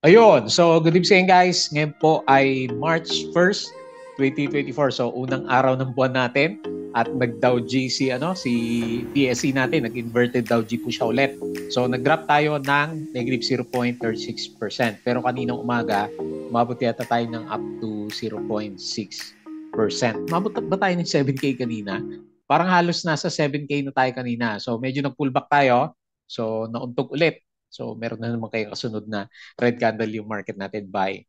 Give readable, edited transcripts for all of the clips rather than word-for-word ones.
Ayun, so good evening guys. Ngayon po ay March 1st, 2024. So unang araw ng buwan natin at nag-Dow G si PSE natin, nag-inverted Dow G po siya ulit. So nag-drop tayo ng negative 0.36%. Pero kaninang umaga, umabot yata tayo ng up to 0.6%. Umabot ba tayo ng 7K kanina? Parang halos nasa 7K na tayo kanina. So medyo nag-pullback tayo. So nauntog ulit. So meron na naman kayong kasunod na red candle yung market natin by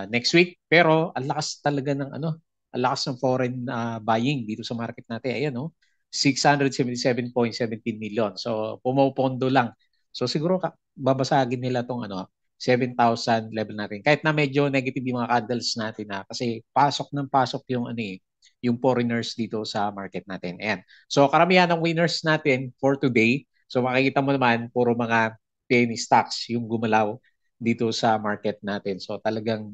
next week. Pero ang lakas talaga ng ang lakas ng foreign buying dito sa market natin. Ayan, no? 677.17 million. So pumopondo lang. So siguro babasagin nila tong 7,000 level natin. Kahit na medyo negative yung mga candles natin kasi pasok ng pasok yung yung foreigners dito sa market natin. Ayan. So karamihan ng winners natin for today. So makikita mo naman puro mga penny stocks yung gumalaw dito sa market natin. So talagang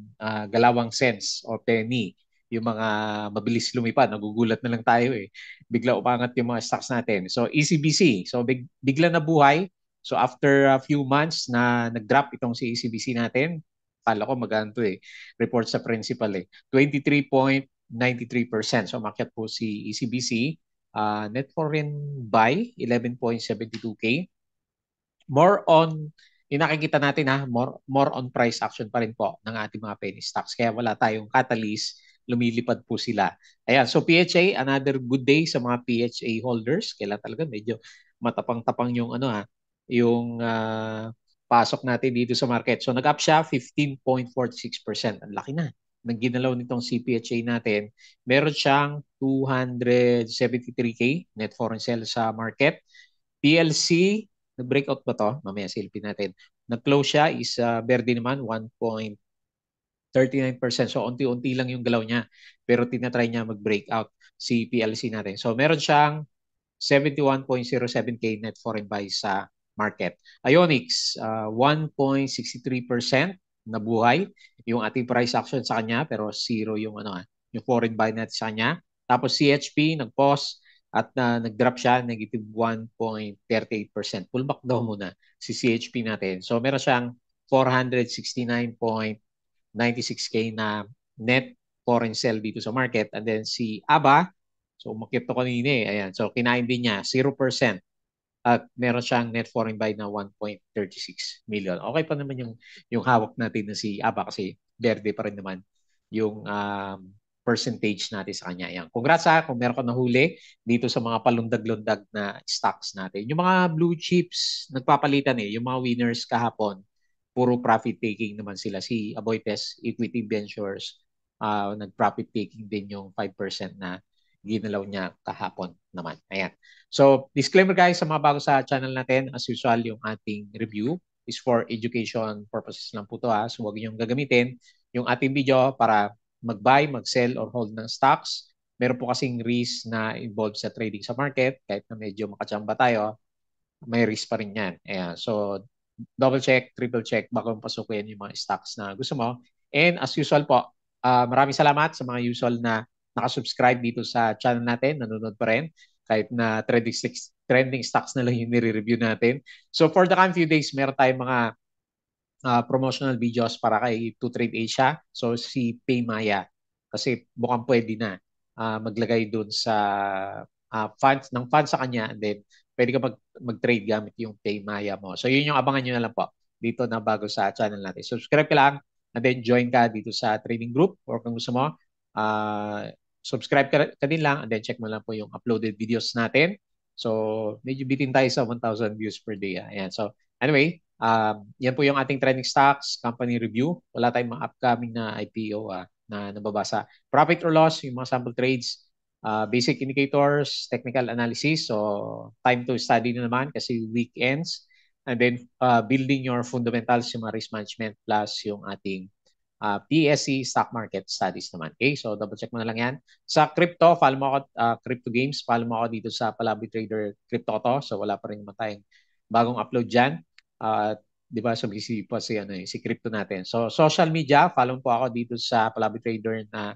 galawang cents o penny yung mga mabilis lumipad. Nagugulat na lang tayo eh. Bigla umangat yung mga stocks natin. So ECBC, so bigla na buhay. So after a few months na nag-drop itong si ECBC natin, kala ko magano to eh. Report sa principal eh. 23.93%. So makyat po si ECBC. Net foreign buy, 11.72K. More on yung nakikita natin more on price action pa rin po ng ating mga penny stocks. Kaya wala tayong catalyst, lumilipad po sila. Ayan, so PHA, another good day sa mga PHA holders. Kailan talaga medyo matapang-tapang yung yung pasok natin dito sa market. So nag-up siya 15.46%. Ang laki na. Nang ginalaw nitong CPHA natin, meron siyang 273K net foreign sales sa market. PLC, nag-breakout ba to? Mamaya silipin natin. Nag-close siya is Verde naman 1.39%. So unti-unti lang yung galaw niya. Pero tinatry niya mag-breakout si PLC natin. So meron siyang 71.07K net foreign buy sa market. Ionics, 1.63% nabuhay yung ating price action sa kanya pero zero yung yung foreign buy net sa kanya. Tapos CHP nag-pause at nag-drop siya negative 1.38%. Pullback daw muna si CHP natin. So meron siyang 469.96K na net foreign sell dito sa market. And then si ABA, so umakyat to kanina eh. Ayan. So kinain din niya 0%. At meron siyang net foreign buy na 1.36 million. Okay pa naman yung hawak natin na si ABA kasi verde pa rin naman yung percentage natin sa kanya. Yan. Congrats kung meron ka nahuli dito sa mga palundag-lundag na stocks natin. Yung mga blue chips, nagpapalitan eh. Yung mga winners kahapon, puro profit taking naman sila. Si Aboitiz Equity Ventures, nag-profit taking din yung 5% na ginalaw niya kahapon naman. Ayan. So, disclaimer guys sa mga bago sa channel natin, as usual, yung ating review is for education purposes lang po to So, huwag niyong gagamitin yung ating video para mag-buy, mag-sell, or hold ng stocks. Meron po kasing risk na involved sa trading sa market. Kahit na medyo makachamba tayo, may risk pa rin yan. Ayan. So, double check, triple check bago pasukin yung mga stocks na gusto mo. And as usual po, maraming salamat sa mga usual na nakasubscribe dito sa channel natin, nanonood pa rin kahit na trending stocks na lang yung nire-review natin. So for the coming few days, meron tayong mga promotional videos para kay To Trade Asia. So si Paymaya kasi mukhang pwede na maglagay doon sa funds sa kanya and then pwede ka mag-trade gamit yung Paymaya mo. So yun yung abangan nyo na lang po dito na bago sa channel natin. Subscribe ka lang and then join ka dito sa trading group or kung gusto mo, subscribe ka din lang and then check mo lang po yung uploaded videos natin. So medyo bitin tayo sa 1,000 views per day. Ayan. So anyway, yan po yung ating trending stocks, company review. Wala tayong mga upcoming na IPO na nababasa. Profit or loss, yung mga sample trades, basic indicators, technical analysis. So, time to study na naman kasi weekends. And then, building your fundamentals, yung mga risk management plus yung ating PSE stock market studies naman. Okay, so double check mo na lang yan. Sa crypto, follow mo ako, crypto games, follow mo ako dito sa Palabi Trader Crypto to. So, wala pa rin naman tayong bagong upload dyan. Di ba sumisi pa si crypto natin. So social media, follow po ako dito sa Palabi Trader na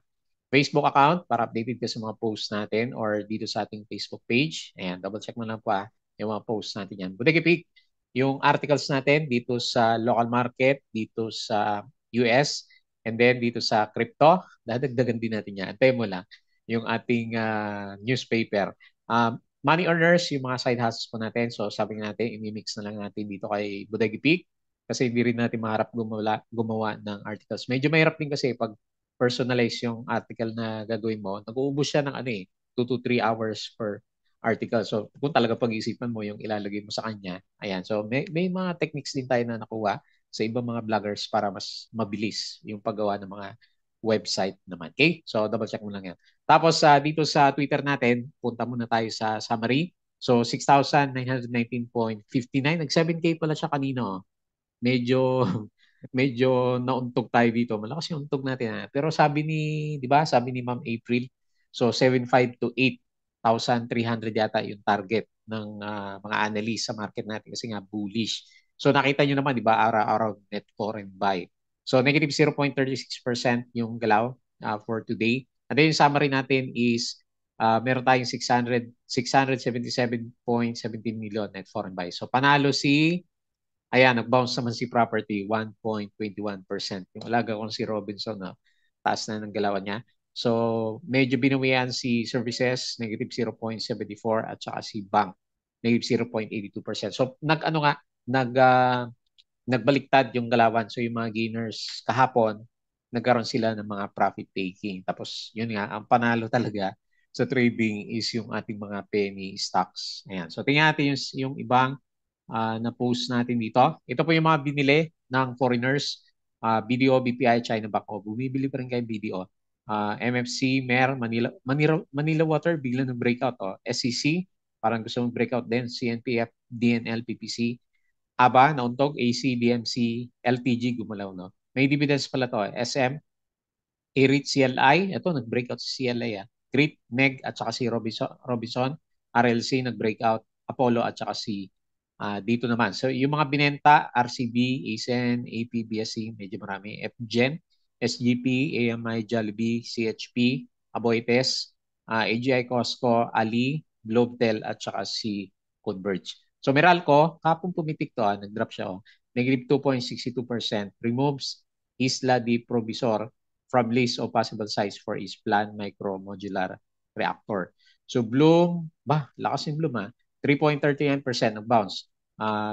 Facebook account para updated ka sa mga posts natin or dito sa ating Facebook page. Ayan, double check mo lang po yung mga posts natin yan. Budegi Peak, yung articles natin dito sa local market, dito sa US, and then dito sa crypto. Dadagdagan din natin yan. Antayin mo lang yung ating newspaper. Money earners, yung mga side hustles po natin. So sabi natin, imimix na lang natin dito kay Bodega Peak kasi hindi rin natin maharap gumawa ng articles. Medyo mahirap din kasi pag personalize yung article na gagawin mo, nag-uubos siya ng 2 to 3 hours per article. So, kung talaga pag-isipan mo yung ilalagay mo sa kanya, ayan. So, may mga techniques din tayo na nakuha sa ibang mga vloggers para mas mabilis yung paggawa ng mga website naman. Okay? So, double check mo lang yan. Tapos, dito sa Twitter natin, punta muna tayo sa summary. So, 6,919.59. Nag 7K pala siya kanino. Medyo medyo nauntog tayo dito. Malakas yung untog natin. Pero sabi ni, di ba, sabi ni Ma'am April, so 7,500 to 8,300 yata yung target ng mga analyst sa market natin kasi nga bullish. So nakita nyo naman, di ba, araw-araw net foreign buy. So negative 0.36% yung galaw for today. And then yung summary natin is meron tayong 677.17 million net foreign buy. So panalo si ayan, nag-bounce naman si property, 1.21%. Yung alaga kong si Robinson, no, taas na ng galawan niya. So, medyo binawian si services, negative 0.74 at saka si bank, negative 0.82%. So, nag-ano nga, nagbaliktad yung galawan. So, yung mga gainers kahapon, nagkaroon sila ng mga profit taking. Tapos, yun nga, ang panalo talaga sa trading is yung ating mga penny stocks. Ayan. So, tingnan natin yung ibang na post natin dito. Ito po yung mga binili ng foreigners. BDO, BPI, China Bank. O, bumibili pa rin kayo BDO. MFC, MER, Manila Water, bigla ng breakout. SCC, parang gusto mong breakout din. CNPF, DNL, PPC. ABA, nauntog. AC, BMC, LTG, gumalaw. No? May dividends pala to. SM, Erit, CLI. Ito, nag-breakout si CLI. Grit, Meg, at saka si Robinson. RLC, nag-breakout. Apollo, at saka si dito naman. So, yung mga binenta, RCB, ASEN, AP, BSC, medyo marami. FGen, SGP, AMI, Jollibee, CHP, Aboites, AGI, Costco, Ali, Globetel, at saka si Converge. So, Meralco, kapong pumitik to, nag-drop siya. Negative 2.62%. Removes Isla di Provisor from list of possible size for its planned micro modular reactor. So, Bloom, lakas yung Bloom 3.39% ng bounce.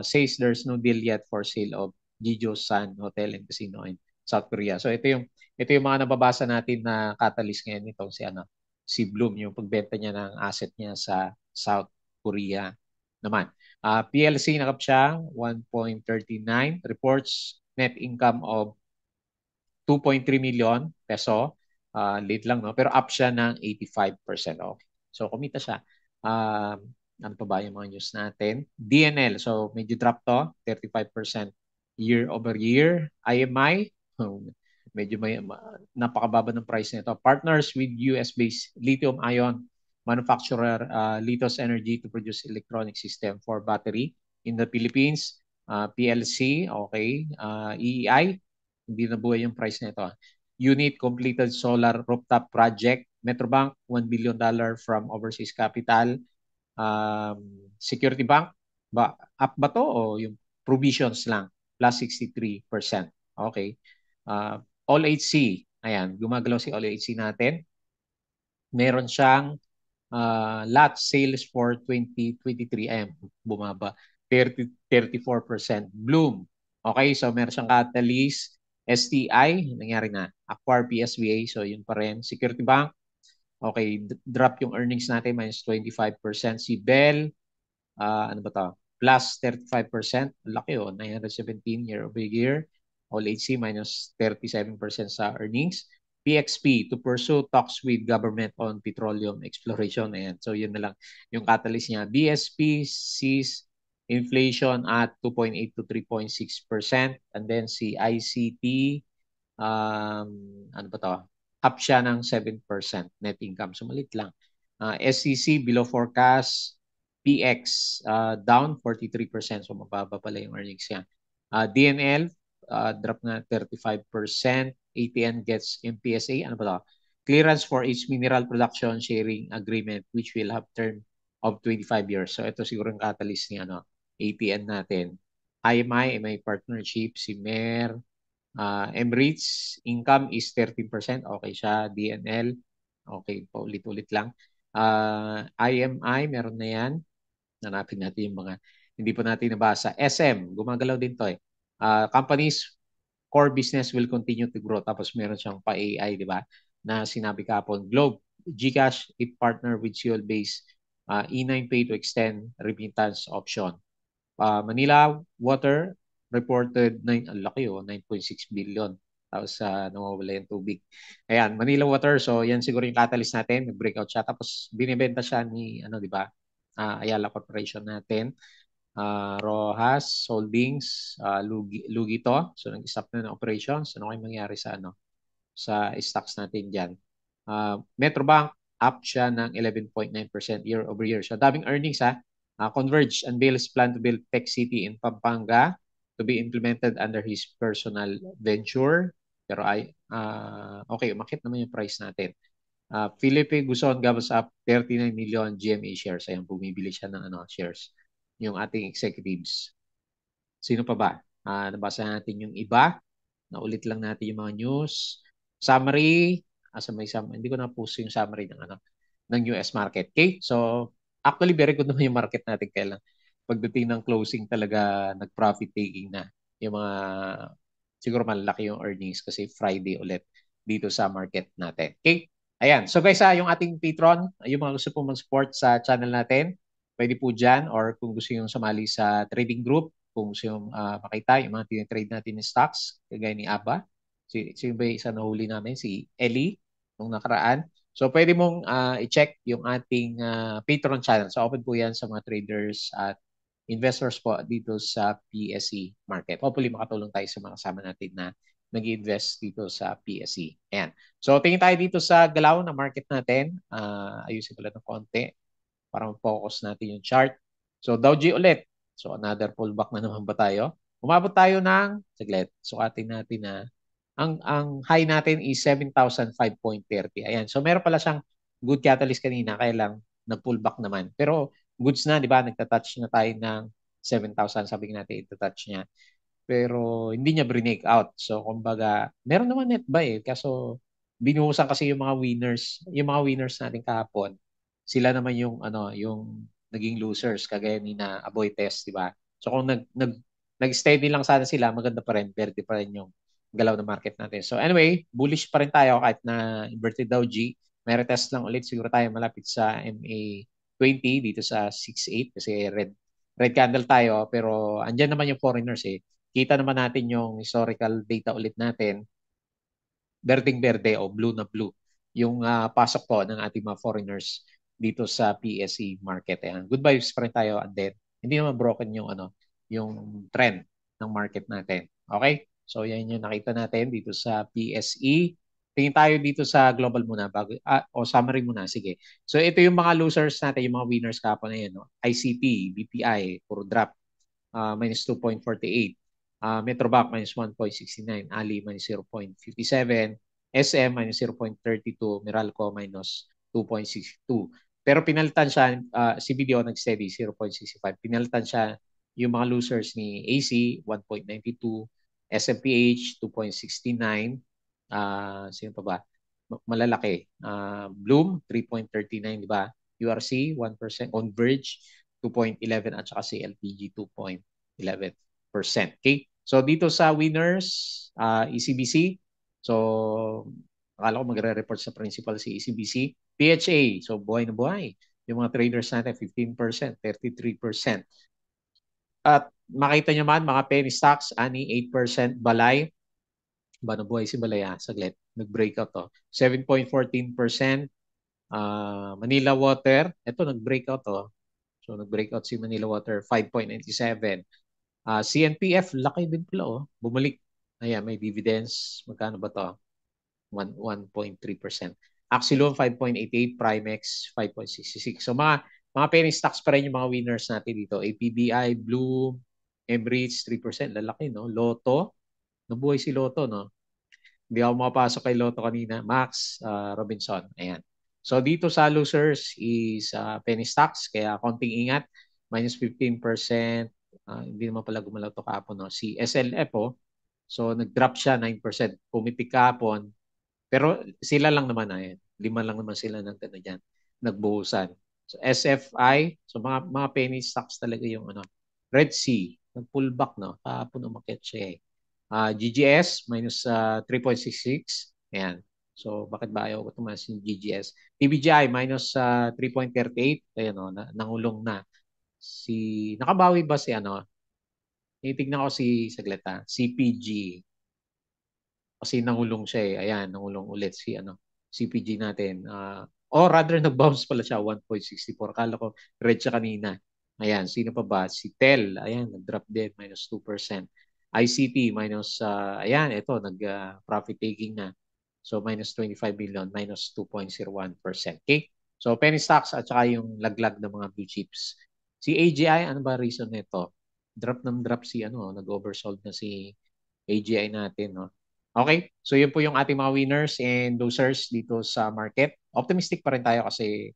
Says there's no deal yet for sale of Jeju San Hotel and Casino in South Korea. So ito yung mga nababasa natin na catalyst ngayon nitong si Bloom, yung pagbenta niya ng asset niya sa South Korea naman. PLC nakap siya 1.39 reports net income of 2.3 million peso. Late lang, no? Pero up siya ng 85%. Okay. So, kumita siya. Ano pa ba yung mga news natin? DNL. So, medyo drop to. 35% year over year. IMI. Medyo napakababa ng price nito. Partners with US-based lithium-ion manufacturer Litos Energy to produce electronic system for battery in the Philippines. PLC. Okay. EEI hindi nabuhay yung price nito. Unit completed solar rooftop project. Metrobank, $1 billion from overseas capital. Security Bank, up ba to o yung provisions lang? Plus 63%. Okay. All HC, ayan, gumagalaw si All HC natin. Meron siyang lot sales for 2023. Ayan, bumaba. 34%. Bloom. Okay, so meron siyang catalyst. STI, nangyari na. Acquire PSVA, so yun pa rin. Security Bank, okay, drop yung earnings natin, minus 25%. Si Bell, ano ba to? Plus 35%. Laki 917 year over year. All HC, minus 37% sa earnings. PXP, to pursue talks with government on petroleum exploration. Ayan. So yun na lang yung catalyst niya. BSP sees inflation at 2.8 to 3.6%. And then si ICT, ano ba to? Up siya ng 7% net income. So malit lang. SCC below forecast. PX down 43%. So mababa pala yung earnings niya. DNL drop na 35%. ATN gets MPSA. Ano ba to? Clearance for its mineral production sharing agreement which will have term of 25 years. So ito siguro yung catalyst ni ATN natin. IMI, may partnership, si Mer, Emirates, income is 13%. Okay siya. DNL, okay, paulit-ulit lang. IMI, meron na yan. Hanapin natin yung mga hindi pa natin nabasa. SM, gumagalaw din to eh. Companies core business will continue to grow. Tapos meron siyang pa-AI, di ba? Na sinabi kahapon. Globe, GCash, it partner with fuel-based E9 Pay to extend remittance option. Manila Water reported, ang laki 9.6 billion. Tapos nawawala yung tubig. Ayan, Manila Water. So yan siguro yung catalyst natin. Nag-breakout siya. Tapos binibenta siya ni, ano, di ba? Ayala Corporation natin. Rojas Holdings, lugi to. So nag-stop na ng operations. Ano kayo mangyari sa ano sa stocks natin diyan? Metrobank up siya ng 11.9% year over year. So daming earnings ha. Converge unveils plan to build tech city in Pampanga to be implemented under his personal venture. Pero okay, umakit naman yung price natin. Felipe Guzon gives up 39 million GMA shares. Ayan, bumibili siya ng shares. Yung ating executives. Sino pa ba? Nabasa natin yung iba. Naulit lang natin yung mga news. Summary. Hindi ko na-post yung summary ng US market. Okay? So, actually, very good naman yung market natin. Kailan pagdating ng closing talaga nag-profit taking na. Yung mga siguro malaki yung earnings kasi Friday ulit dito sa market natin. Okay? Ayan. So guys, yung ating Patreon, yung mga gusto pong mag-support sa channel natin, pwede po dyan or kung gusto yung sumali sa trading group, kung gusto yung makita yung mga tinitrade natin ng stocks, kagaya ni Aba. Sino ba yung isa nahuli namin? Si Ellie, nung nakaraan. So pwede mong i-check yung ating Patreon channel. So open po yan sa mga traders at investors po dito sa PSE market. Hopefully makatulong tayo sa mga kasama natin na nag-invest dito sa PSE. Ayan. So tingin tayo dito sa galaw na market natin. Ayusin ko lang ng konti para ma-focus natin yung chart. So Dow G ulit. So another pullback na naman ba tayo? Umabot tayo ng, saglit, sukatin natin na ang high natin is 7,005.30. Ayan. So meron pala siyang good catalyst kanina, kaya lang nag-pullback naman. Pero goods na, di ba? Nagta-touch na tayo ng 7,000. Sabi natin, ito-touch niya. Pero hindi niya break out. So kumbaga, meron naman net buy eh. Kaso binuhusan kasi yung mga winners natin kahapon. Sila naman yung yung naging losers kagaya ni na Aboites, di ba? So kung nag-steady lang sana sila, maganda pa rin, verde pa rin yung galaw ng market natin. So anyway, bullish pa rin tayo kahit na inverted Dow G. May retest lang ulit siguro tayo malapit sa MA20 dito sa 6.8 kasi red candle tayo pero andyan naman yung foreigners eh. Kita naman natin yung historical data ulit natin, berdeng-berde o blue na blue yung pasok po ng ating mga foreigners dito sa PSE market. Ayan. Good vibes pa rin tayo and then hindi naman broken yung yung trend ng market natin. Okay? So yan yung nakita natin dito sa PSE. Tingin tayo dito sa global muna bago o summary muna. Sige. So ito yung mga losers natin, yung mga winners kapon na yan, no? ICT, BPI, puro drop. Minus 2.48. Metrobank minus 1.69. Ali minus 0.57. SM minus 0.32. Meralco minus 2.62. Pero pinalitan siya, si BDO nag-steady 0.65. Pinalitan siya yung mga losers ni AC 1.92, SMPH 2.69, sino pa ba? Malalaki. Bloom 3.39, di ba? URC 1%, Converge 2.11 at saka si LPG 2.11%. Okay? So dito sa winners, ECBC. So akala ko magre-report sa principal si ECBC. PHA, so buhay na buhay. Yung mga traders natin, 15%, 33%. At makita nyo man, mga penny stocks, ani 8%, Balay, ba nabuhay si Balay saglit, nag-breakout to. 7.14%, Manila Water, ito nag-breakout to. So nag-breakout si Manila Water, 5.97. CNPF, laki din pala bumalik. Ayan, may dividends. Magkano ba to? 1.3%. Axilon 5.88, Primex 5.66. So mga penny stocks pa rin yung mga winners natin dito. APBI, Bloom, Emirates 3%, lalaki no. Lotto, nabuhay si Lotto no. Hindi ako makapasok kay Lotto kanina. Max, Robinson, ayan. So dito sa losers is penny stocks, kaya konting ingat. Minus 15%, Hindi naman pala gumalaw to kahapon, no? Si SLF, oh, so nag-drop siya 9%. Pumitik kahapon, pero sila lang naman, lima lang naman sila ng ano dyan, nagbuhusan. So SFI, so mga penny stocks talaga yung ano. Red Sea, nag-pullback, no? Kahapon umakyat siya eh. GGS, minus 3.66. Ayan. So, bakit ba ayaw ko tumaas yung GGS? TBGI, minus 3.38. Ayan, no? Nangulong na. Nakabawi ba si ano? Titignan ko si saglit CPG. Kasi nangulong siya eh. Ayan, nangulong ulit si ano, CPG natin. Or rather, nag-bounce pala siya, 1.64. Akala ko, red siya kanina. Ayan, sino pa ba? Si Tel. Ayan, nag-drop din, minus 2%. ICT, minus, ayan, ito, nag-profit taking na. So, minus 25 million, minus 2.01%. Okay? So, penny stocks at saka yung laglag ng mga blue chips. Si AGI, ano ba reason nito? Drop ng drop si ano, nag-oversold na si AGI natin, no? Okay, so yun po yung ating mga winners and losers dito sa market. Optimistic pa rin tayo kasi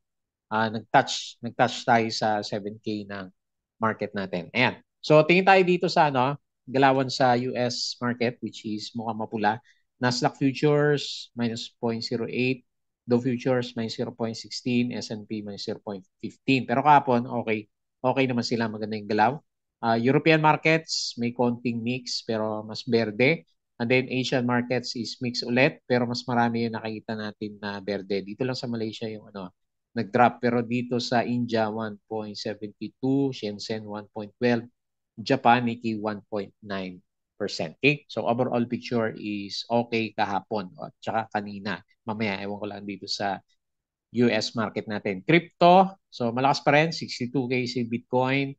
nag-touch tayo sa 7K ng market natin. Ayan. So tingin tayo dito sa ano, galawan sa US market which is mukhang mapula. Nasdaq futures minus 0.08, Dow futures minus 0.16, S&P minus 0.15. Pero kahapon, okay. Okay naman sila, maganda yung galaw. European markets, may konting mix pero mas berde. And then Asian markets is mix ulit pero mas marami yung nakikita natin na berde. Dito lang sa Malaysia yung ano, nag-drop. Pero dito sa India, 1.72, Shenzhen 1.12, Japan, Nikkei 1.9%. Okay? So overall picture is okay kahapon at saka kanina. Mamaya, ewan ko lang dito sa US market natin. Crypto, so malakas pa rin, 62K si Bitcoin,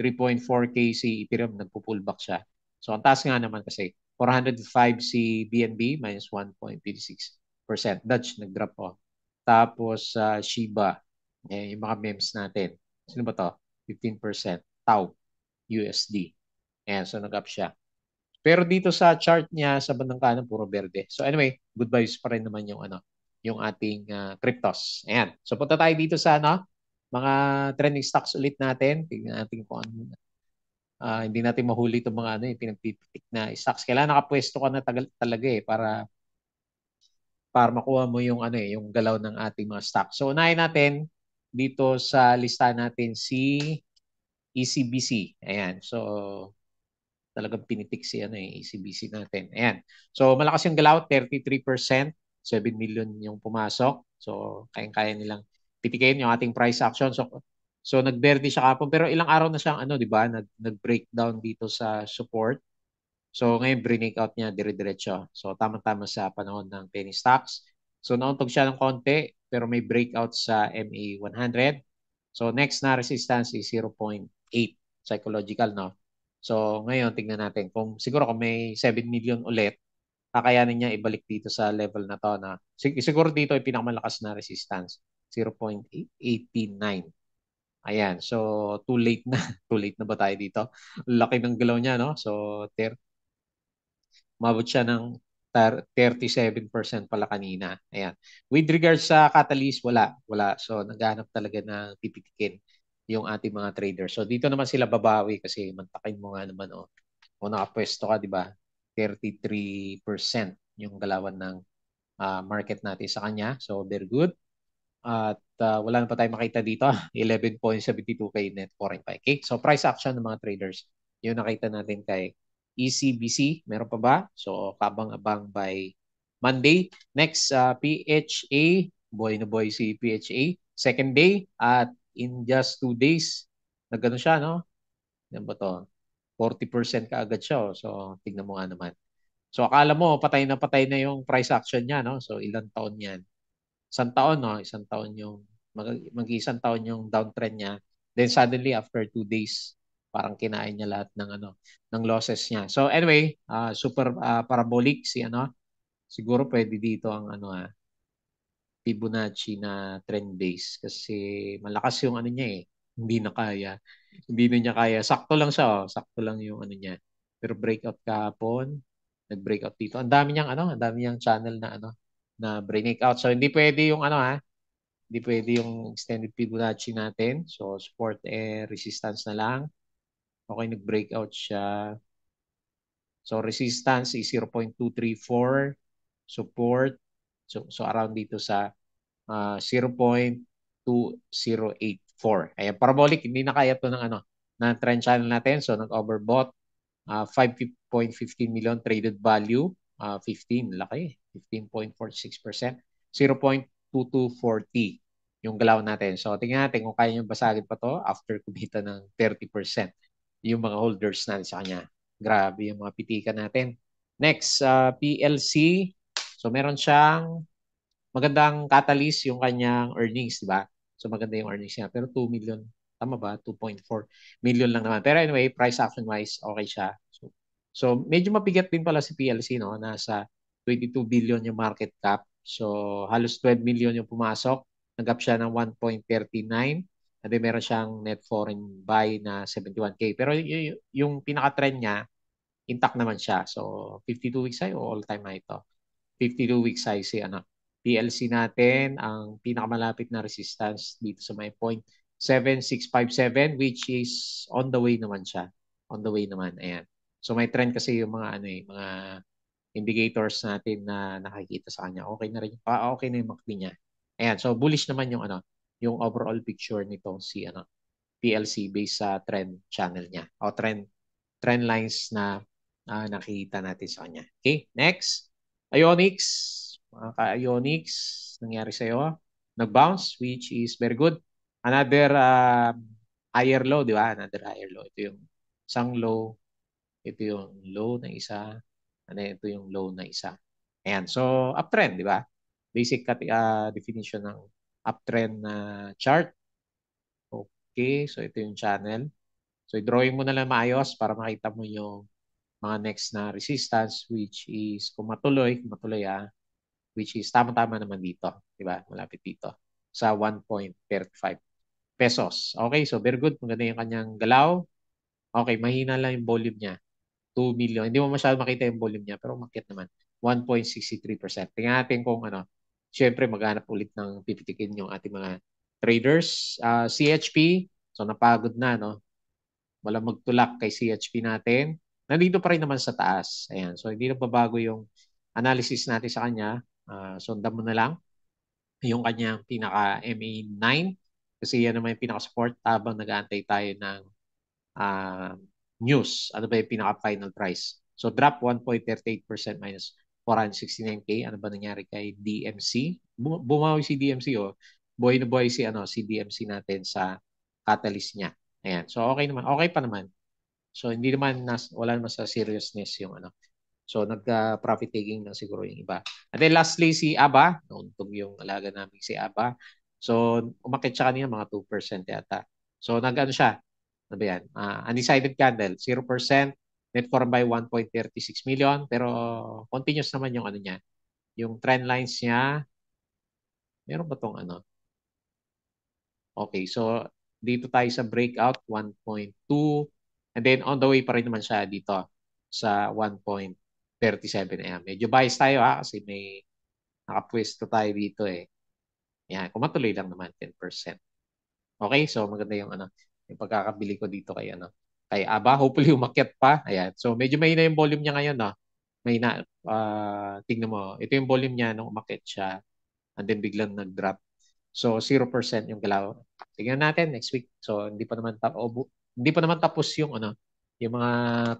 3.4K si Ethereum, nagpo-pullback siya. So ang taas nga naman kasi, 405 si BNB, minus 1.56%. Dodge, nag-drop po. Tapos Shiba, yung mga memes natin. Sino ba to? 15%. Tau, USD. Ayan, so nag-up siya. Pero dito sa chart niya, sa bandang kanan, puro berde. So anyway, good vibes pa rin naman yung ano, yung ating cryptos. Ayan. So punta tayo dito sa ano, mga trending stocks ulit natin. Tingnan natin kung ano, hindi natin mahuli itong mga ano, yung pinagpipitik na stocks. Kailangan nakapwesto ka na talaga eh para makuha mo yung ano yung galaw ng ating mga stocks. So unahin natin dito sa listahan natin si ECBC. Ayan. So talagang pinitik si ano ECBC natin. Ayan. So malakas yung galaw, 33%, 7 million yung pumasok. So kayang-kaya nilang pitikin yung ating price action. So nagberde siya kapon pero ilang araw na siyang ano, 'di ba? Nag-breakdown dito sa support. So ngayon break out niya dire-diretso. So tama-tama sa panahon ng penny stocks. So nauntog siya ng konti pero may breakout sa MA100. So next na resistance is 0.8 psychological, no? So ngayon tingnan natin kung siguro kung may 7 million ulit, kakayanin niya ibalik dito sa level na to na siguro dito yung pinakamalakas na resistance 0.89. Ayan, so too late na. Too late na ba tayo dito? Laki ng galaw niya, no? So umabot siya ng 37% pala kanina. Ayan. With regards sa catalyst, wala. Wala. So, naghahanap talaga ng pipitikin yung ating mga traders. So, dito naman sila babawi kasi mantakin mo nga naman, oh. Kung nakapwesto ka, di ba? 33% yung galawan ng market natin sa kanya. So, very good. At wala na pa tayong makita dito. 11.72K net foreign 5K. So, price action ng mga traders. Yung nakita natin kay ECBC. Meron pa ba? So, kabang-abang by Monday. Next, PHA. Boy na boy si PHA. Second day at in just 2 days, nagano siya, no? Yan ba to? 40% kaagad siya. Oh. So, tignan mo nga naman. So, akala mo, patay na yung price action niya, no? So, ilang taon yan? Isang taon, no? Isang taon yung, mag-isang taon yung downtrend niya. Then suddenly, after 2 days, parang kinain niya lahat ng ano ng losses niya. So anyway, super parabolic si ano. Siguro pwede dito ang ano Fibonacci na trend base kasi malakas yung ano niya eh. Hindi na kaya. Hindi na niya kaya. Sakto lang siya, oh. Sakto lang yung ano niya. Pero breakout kahapon, nag-breakout dito. Ang dami niyang ano, ang dami niyang channel na ano na breakout. So hindi pwede yung ano hindi pwede yung extended Fibonacci natin. So support and resistance na lang. Okay, nag-breakout siya. So resistance is 0.234, support. So around dito sa 0.2084. Ayan, parabolic, hindi na kaya to ng ano, na trend channel natin. So nag-overbought, 5.15 million traded value, 15, laki, 15.46%, 0.2240 yung galaw natin. So tingnan natin kung kaya nyo basagin pa to after kumita ng 30% yung mga holders natin sa kanya. Grabe yung mga pitikan natin. Next, PLC. So meron siyang magandang catalyst yung kanyang earnings, di ba? So maganda yung earnings niya. Pero 2 million, tama ba? 2.4 million lang naman. Pero anyway, price action wise, okay siya. So medyo mabigat din pala si PLC, no? Nasa 22 billion yung market cap. So halos 12 million yung pumasok. Nag-up siya ng 1.39. And then meron siyang net foreign buy na 71K. Pero yung pinaka-trend niya, intact naman siya. So 52 weeks high o all-time high ito. 52 weeks high si ano. PLC natin, ang pinakamalapit na resistance dito sa may point 7657 which is on the way naman siya. On the way naman. Ayan. So may trend kasi yung mga ano mga indicators natin na nakikita sa kanya. Okay na rin. Okay na yung MACD niya. Ayan. So bullish naman yung ano, yung overall picture nito si ano PLC based sa trend channel niya o trend lines na nakikita natin sa kanya. Okay, next. Ionics. Mga ka-Ionics, nangyari sa'yo. Nag-bounce, which is very good. Another higher low, di ba? Another higher low. Ito yung isang low. Ito yung low na isa. And then ito yung low na isa. Ayan. So, uptrend, di ba? Basic definition ng uptrend na chart. Okay. So, ito yung channel. So, drawing mo na lang maayos para makita mo yung mga next na resistance which is kung matuloy which is tama-tama naman dito, di ba? Malapit dito sa 1.35 pesos. Okay, so very good. Maganda yung kanyang galaw. Okay, mahina lang yung volume niya. 2 million. Hindi mo masyado makita yung volume niya pero umakyat naman. 1.63%. Tingnan natin kung ano. Siyempre, maghanap ulit ng pipitikin yung ating mga traders. CHP, so napagod na, no? Walang magtulak kay CHP natin. Nandito pa rin naman sa taas. Ayan. So, hindi na babago yung analysis natin sa kanya. Sundan mo na lang yung kanyang pinaka-MA9 kasi yan naman yung pinaka-support habang nag-aantay tayo ng uh, news. Ano ba yung pinaka-final price? So, drop 1.38% minus 469K. Ano ba nangyari kay DMC? Bumawi si DMC, oh. Buhay na buhay si, ano, si DMC natin sa catalyst niya. Ayan. So, okay naman. Okay pa naman. So hindi naman wala naman sa seriousness yung ano. So nagka-profit taking na siguro yung iba. And then lastly si ABA, nauntog yung alaga namin si ABA. So umakyat siya kanina mga 2% yata. So nag-ano siya? Ano ba yan? Undecided candle, 0%, net form by 1.36 million pero continuous naman yung ano niya. Yung trend lines niya, meron ba tong ano? Okay, so dito tayo sa breakout 1.2 and then on the way pa rin naman siya dito sa 1.37. Ayan, medyo bias tayo kasi may nakapwesto tayo dito eh. Yan, kung matuloy lang naman 10%. Okay, so maganda yung ano, yung pagkakabili ko dito kay ano, kay ABA. Hopefully umakyat pa. Ayan. So medyo mahina yung volume niya ngayon, no. Mahina tingnan mo. Ito yung volume niya nung umakyat siya and then biglang nag-drop. So 0% yung galaw. Tingnan natin next week. So hindi pa naman tapos yung ano, yung mga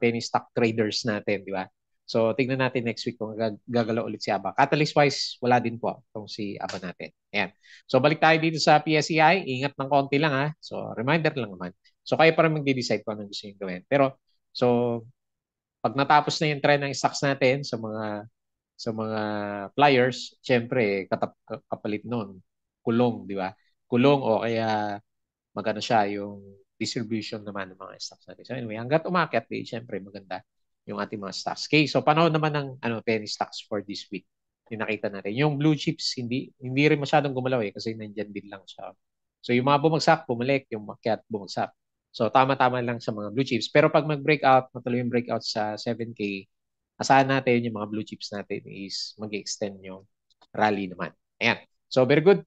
penny stock traders natin, di ba? So tingnan natin next week kung gagalaw ulit si ABA. Catalyst wise, wala din po itong si ABA natin. Ayan. So balik tayo dito sa PSEI. Ingat ng konti lang ha. So reminder lang naman. So kayo pa rin magde-decide kung anong gusto nyo gawin. Pero so pag natapos na yung trend ng stocks natin sa mga flyers, syempre kapalit noon kulong, di ba? Kulong o kaya magano siya yung distribution naman ng mga stocks natin. So anyway, hangga't umakyat, di syempre maganda yung ating mga stocks. Okay, so panahon naman ng penny stocks for this week. Yung nakita natin. Yung blue chips, hindi rin masyadong gumalaw kasi nandyan din lang siya. So yung mga bumagsak, bumalik. Yung makyat, bumagsak. So tama-tama lang sa mga blue chips. Pero pag mag-breakout, matuloy yung breakout sa 7K, asahan natin yung mga blue chips natin is mag-extend yung rally naman. Ayan. So very good.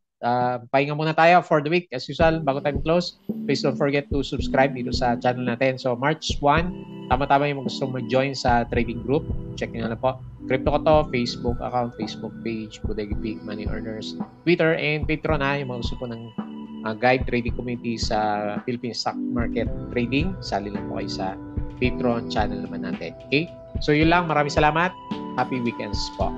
pahinga muna tayo for the week. As usual, bago tayo close, please don't forget to subscribe dito sa channel natin. So March 1, tama-tama yung gusto mag-join sa trading group. Check nyo na po. Crypto ko to, Facebook account, Facebook page, Bodega Pig, Money Earners, Twitter, and Patreon na yung mga gusto po ng guide trading community sa Philippine stock market trading. Sali lang po kayo sa Patreon channel naman natin. Okay? So yun lang. Maraming salamat. Happy weekends po.